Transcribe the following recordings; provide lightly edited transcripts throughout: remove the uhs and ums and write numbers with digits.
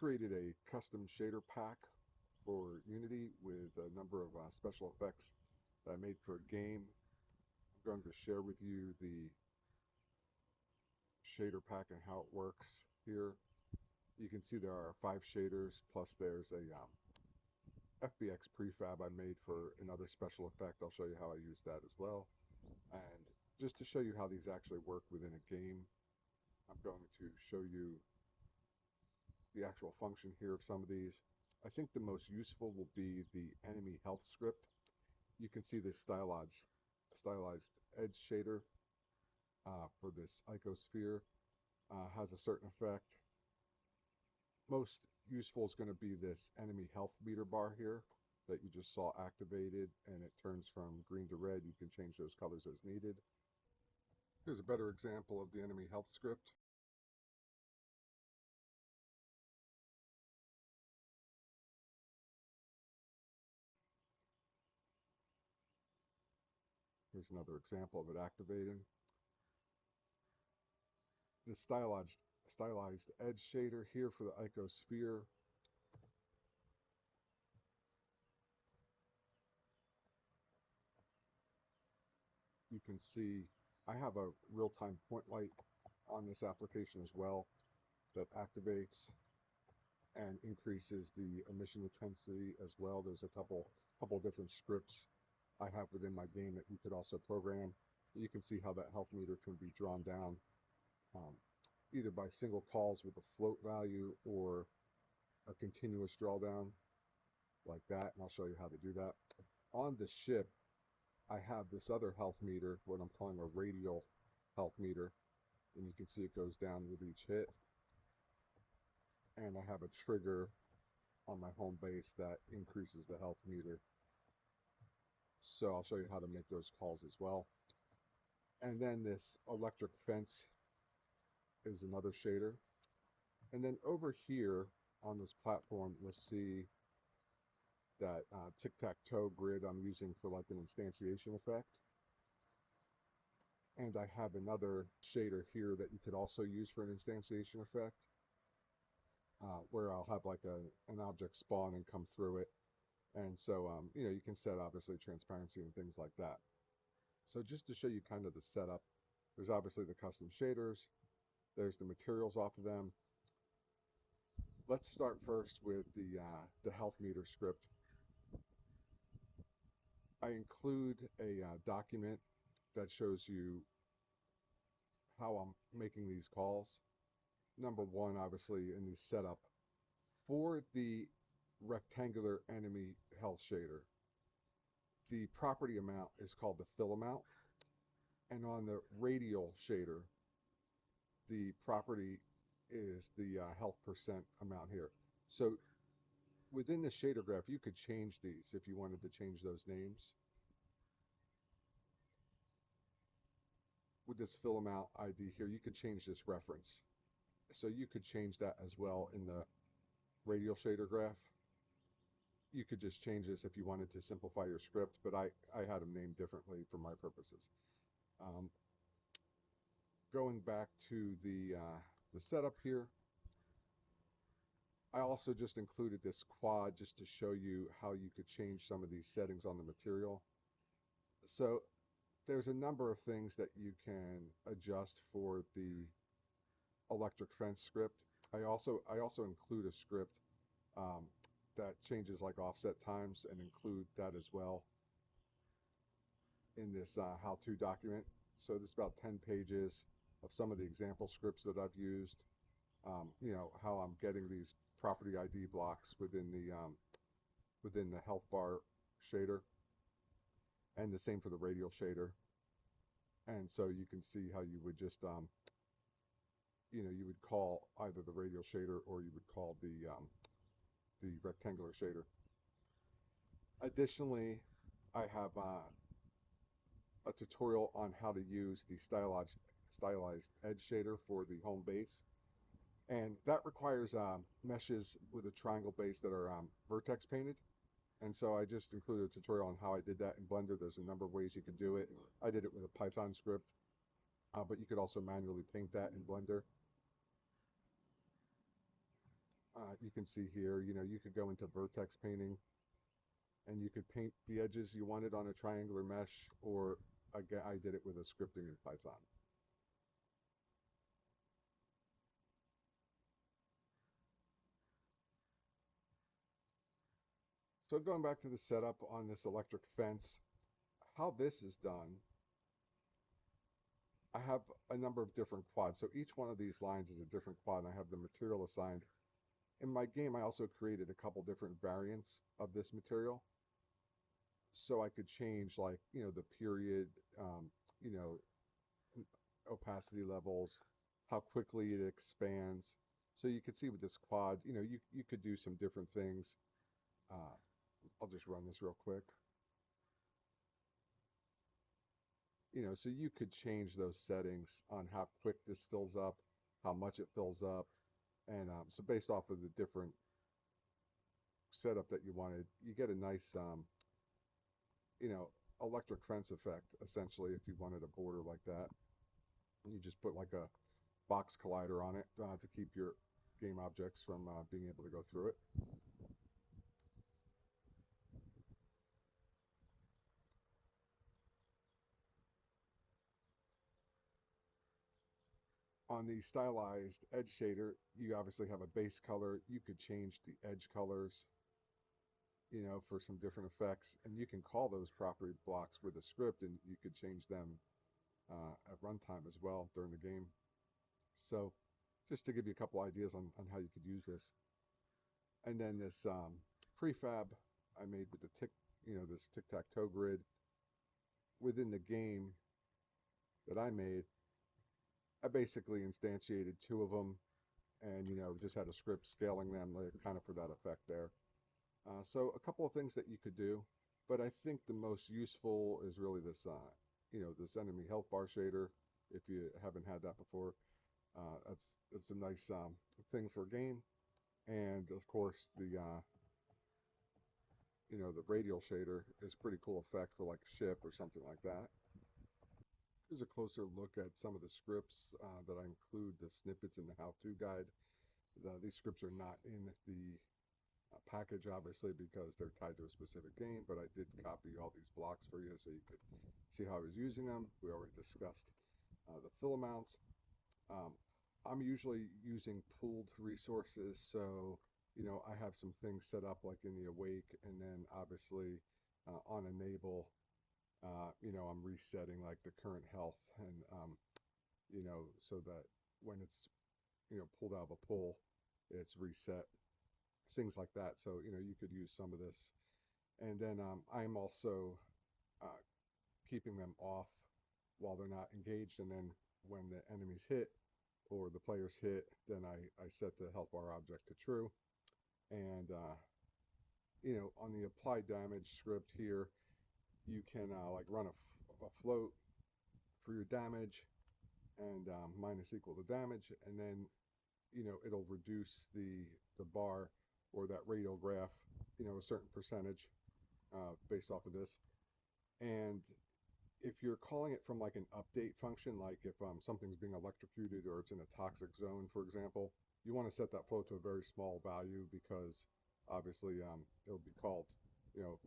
created a custom shader pack for Unity with a number of special effects that I made for a game. I'm going to share with you the shader pack and how it works here. You can see there are 5 shaders, plus there's a FBX prefab I made for another special effect. I'll show you how I use that as well. And just to show you how these actually work within a game, I'm going to show you the actual function here of some of these. I think the most useful will be the enemy health script. You can see this stylized edge shader for this icosphere has a certain effect. Most useful is going to be this enemy health meter bar here that you just saw activated, and it turns from green to red. You can change those colors as needed. Here's a better example of the enemy health script. Here's another example of it activating. The stylized edge shader here for the icosphere. You can see I have a real-time point light on this application as well that activates and increases the emission intensity as well. There's a couple different scripts I have within my game that you could also program. You can see how that health meter can be drawn down either by single calls with a float value or a continuous drawdown like that, and I'll show you how to do that. On the ship, I have this other health meter, what I'm calling a radial health meter, and you can see it goes down with each hit. And I have a trigger on my home base that increases the health meter. So I'll show you how to make those calls as well. And then this electric fence is another shader. And then over here on this platform, you'll see that tic-tac-toe grid I'm using for like an instantiation effect. And I have another shader here that you could also use for an instantiation effect, where I'll have like an object spawn and come through it. And so, you can set obviously transparency and things like that. So just to show you kind of the setup, there's obviously the custom shaders. There's the materials off of them. Let's start first with the health meter script. I include a document that shows you how I'm making these calls. Number one, obviously, in the setup. For the rectangular enemy health shader, the property amount is called the fill amount. And on the radial shader, the property is the health percent amount here. So within the shader graph, you could change these if you wanted to change those names. With this fill amount ID here, you could change this reference. So you could change that as well in the radial shader graph. You could just change this if you wanted to simplify your script, but I had them named differently for my purposes. Going back to the setup here, I also just included this quad just to show you how you could change some of these settings on the material. So there's a number of things that you can adjust for the electric fence script. I also include a script that changes like offset times, and include that as well in this how-to document. So this is about 10 pages of some of the example scripts that I've used. How I'm getting these property ID blocks within the health bar shader, and the same for the radial shader. And so you can see how you would just you would call either the radial shader or you would call the rectangular shader. Additionally, I have a tutorial on how to use the stylized edge shader for the home base, and that requires meshes with a triangle base that are vertex painted. And so I just included a tutorial on how I did that in Blender. There's a number of ways you can do it. I did it with a Python script, but you could also manually paint that in Blender. You can see here, you could go into vertex painting and you could paint the edges you wanted on a triangular mesh, or again, I did it with a scripting in Python. So going back to the setup on this electric fence, how this is done, I have a number of different quads. So each one of these lines is a different quad, and I have the material assigned. In my game, I also created a couple different variants of this material. So I could change, like, the period, you know, opacity levels, how quickly it expands. So you could see with this quad, you could do some different things. Uh, I'll just run this real quick. So you could change those settings on how quick this fills up, how much it fills up, and so based off of the different setup that you wanted, you get a nice, you know, electric fence effect, essentially, if you wanted a border like that. And you just put like a box collider on it to keep your game objects from being able to go through it. On the stylized edge shader, you obviously have a base color. You could change the edge colors, for some different effects, and you can call those property blocks with a script, and you could change them at runtime as well during the game. So just to give you a couple ideas on how you could use this. And then this prefab I made with the this tic-tac-toe grid within the game that I made. I basically instantiated two of them, and just had a script scaling them, like, kind of for that effect there. So a couple of things that you could do, but I think the most useful is really this this enemy health bar shader. If you haven't had that before, it's a nice thing for a game. And of course the radial shader is a pretty cool effect for like a ship or something like that. Here's a closer look at some of the scripts that I include, the snippets in the how-to guide. These scripts are not in the package, obviously, because they're tied to a specific game, but I did copy all these blocks for you so you could see how I was using them. We already discussed the fill amounts. Um, I'm usually using pooled resources, so I have some things set up like in the awake, and then obviously on enable, I'm resetting like the current health, and so that when it's pulled out of a pull, it's reset, things like that. So you could use some of this, and then I'm also uh, keeping them off while they're not engaged, and then when the enemies hit or the players hit, then I set the health bar object to true. And on the apply damage script here, you can like run a float for your damage, and minus equal the damage, and then it'll reduce the bar or that radial graph, a certain percentage based off of this. And if you're calling it from like an update function, like if something's being electrocuted or it's in a toxic zone, for example, you want to set that float to a very small value, because obviously it'll be called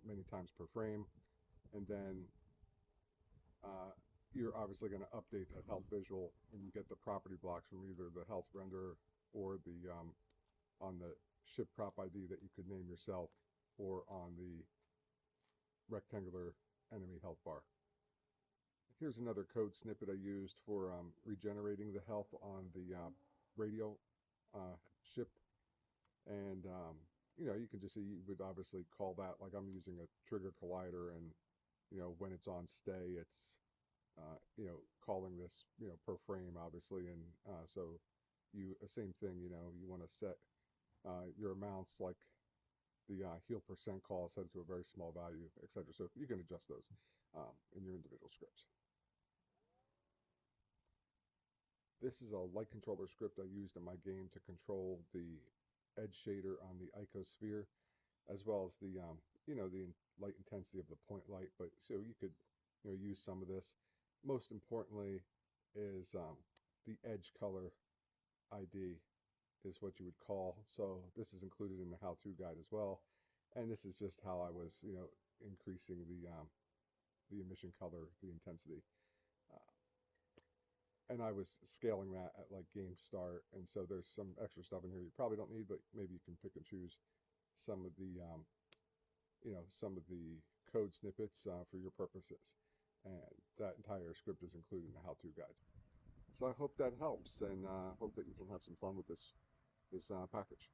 many times per frame. And then you're obviously going to update that health visual, and you get the property blocks from either the health renderer or the on the ship prop ID that you could name yourself, or on the rectangular enemy health bar. Here's another code snippet I used for regenerating the health on the radio ship. And you can just see, you would obviously call that, like I'm using a trigger collider, and when it's on stay, it's calling this per frame, obviously. And so same thing, you want to set your amounts, like the heal percent call, set it to a very small value, etc. So you can adjust those in your individual scripts. This is a light controller script I used in my game to control the edge shader on the icosphere, as well as the the light intensity of the point light. But so you could use some of this. Most importantly is the edge color ID is what you would call. So this is included in the how-to guide as well. And this is just how I was, increasing the emission color, the intensity. Uh, and I was scaling that at like game start. And so there's some extra stuff in here you probably don't need, but maybe you can pick and choose some of the, some of the code snippets for your purposes. And that entire script is included in the how-to guide. So I hope that helps, and hope that you can have some fun with this package.